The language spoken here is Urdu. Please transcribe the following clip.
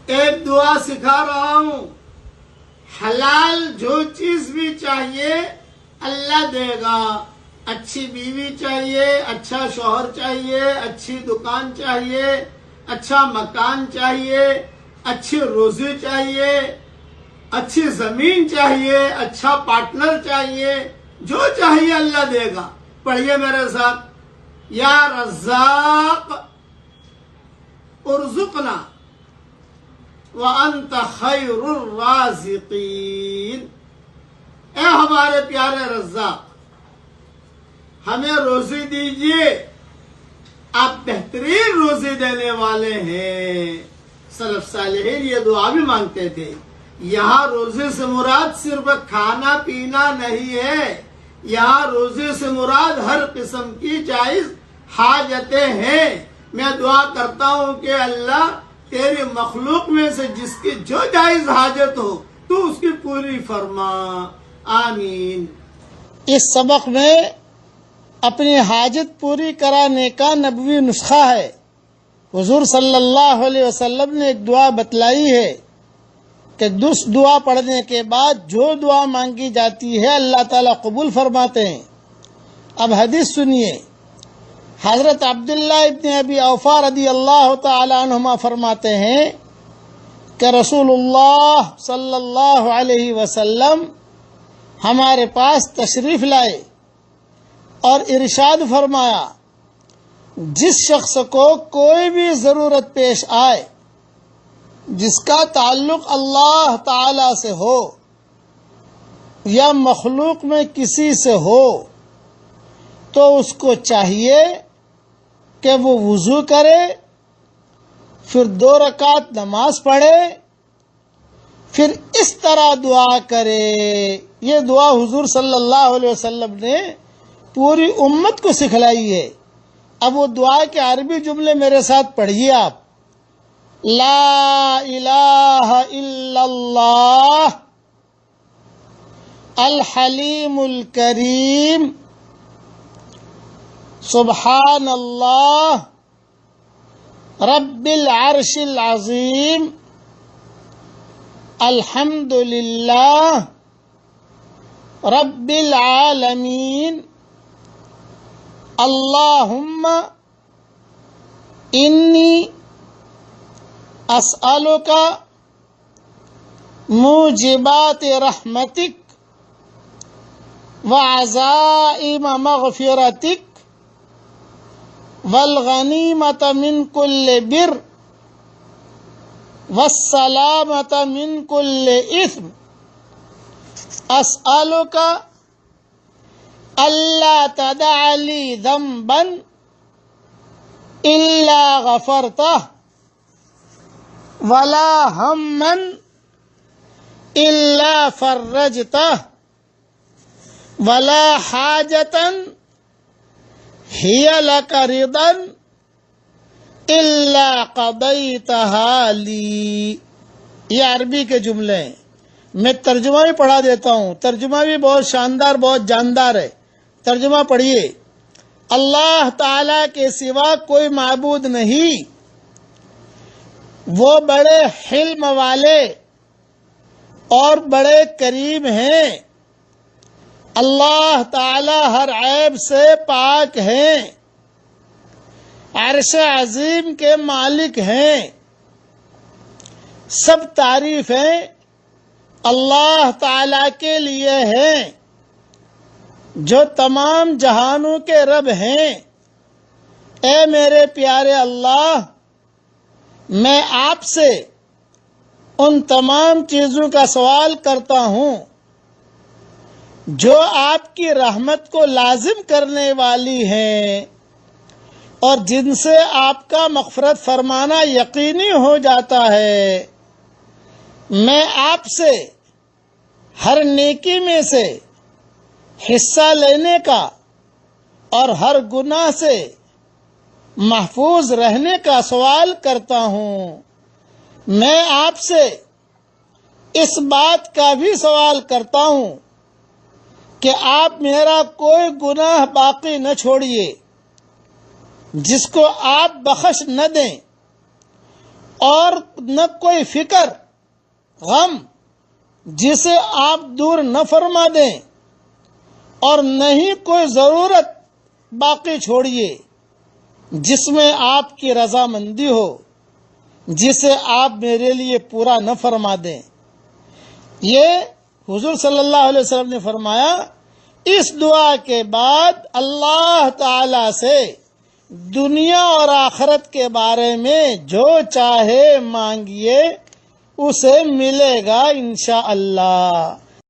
ایک دعا سکھا رہا ہوں، حلال جو چیز بھی چاہیے اللہ دے گا۔ اچھی بیوی چاہیے، اچھا شوہر چاہیے، اچھی دکان چاہیے، اچھا مکان چاہیے، اچھی روزی چاہیے، اچھی زمین چاہیے، اچھا پارٹنر چاہیے، جو چاہیے اللہ دے گا۔ پڑھیے میرے ساتھ، یا رزاق ارزقنا وانت خیر الرازقین۔ اے ہمارے پیارے رزاق، ہمیں روزی دیجیے، آپ بہترین روزی دینے والے ہیں۔ سلف صالحین یہ دعا بھی مانگتے تھے۔ یہاں روزی سے مراد صرف کھانا پینا نہیں ہے، یہاں روزی سے مراد ہر قسم کی جائز حاجتیں ہیں۔ میں دعا کرتا ہوں کہ اللہ تیری مخلوق میں سے جس کی جو جائز حاجت ہو تو اس کی پوری فرما، آمین۔ اس سبق میں اپنی حاجت پوری کرانے کا نبوی نسخہ ہے۔ حضور صلی اللہ علیہ وسلم نے ایک دعا بتلائی ہے کہ دعا پڑھنے کے بعد جو دعا مانگی جاتی ہے اللہ تعالیٰ قبول فرماتے ہیں۔ اب حدیث سنیے، حضرت عبداللہ ابن ابی اوفا رضی اللہ تعالی عنہما فرماتے ہیں کہ رسول اللہ صلی اللہ علیہ وسلم ہمارے پاس تشریف لائے اور ارشاد فرمایا، جس شخص کو کوئی بھی ضرورت پیش آئے جس کا تعلق اللہ تعالی سے ہو یا مخلوق میں کسی سے ہو، تو اس کو چاہیے کہ وہ وضو کرے، پھر 2 رکعت نماز پڑھے، پھر اس طرح دعا کرے۔ یہ دعا حضور صلی اللہ علیہ وسلم نے پوری امت کو سکھلائی ہے۔ اب وہ دعا کے عربی جملے میرے ساتھ پڑھیے آپ۔ لا الہ الا اللہ الحلیم الکریم سبحان اللہ رب العرش العظیم الحمد للہ رب العالمین اللہم انی اسألک موجبات رحمتک وعزائم مغفرتک والغنیمت من کل بر والسلامت من کل اثم اسألک اللہ تدع لی ذنبا الا غفرتہ ولا ہما الا فرجتہ ولا حاجتا ہی لک رضا الا قضیتہا لی۔ یہ عربی کے جملے ہیں، میں ترجمہ بھی پڑھا دیتا ہوں، ترجمہ بھی بہت شاندار، بہت جاندار ہے۔ ترجمہ پڑھیے، اللہ تعالی کے سوا کوئی معبود نہیں، وہ بڑے حلم والے اور بڑے کریم ہیں۔ اللہ تعالی ہر عیب سے پاک ہیں، عرش عظیم کے مالک ہیں۔ سب تعریفیں اللہ تعالی کے لیے ہیں جو تمام جہانوں کے رب ہیں۔ اے میرے پیارے اللہ، میں آپ سے ان تمام چیزوں کا سوال کرتا ہوں جو آپ کی رحمت کو لازم کرنے والی ہیں اور جن سے آپ کا مغفرت فرمانا یقینی ہو جاتا ہے۔ میں آپ سے ہر نیکی میں سے حصہ لینے کا اور ہر گناہ سے محفوظ رہنے کا سوال کرتا ہوں۔ میں آپ سے اس بات کا بھی سوال کرتا ہوں کہ آپ میرا کوئی گناہ باقی نہ چھوڑیے جس کو آپ بخش نہ دیں، اور نہ کوئی فکر غم جسے آپ دور نہ فرما دیں، اور نہ ہی کوئی ضرورت باقی چھوڑیے جس میں آپ کی رضامندی ہو، جسے آپ میرے لیے پورا نہ فرما دیں۔ یہ حضور صلی اللہ علیہ وسلم نے فرمایا، اس دعا کے بعد اللہ تعالی سے دنیا اور آخرت کے بارے میں جو چاہے مانگیے اسے ملے گا انشاءاللہ۔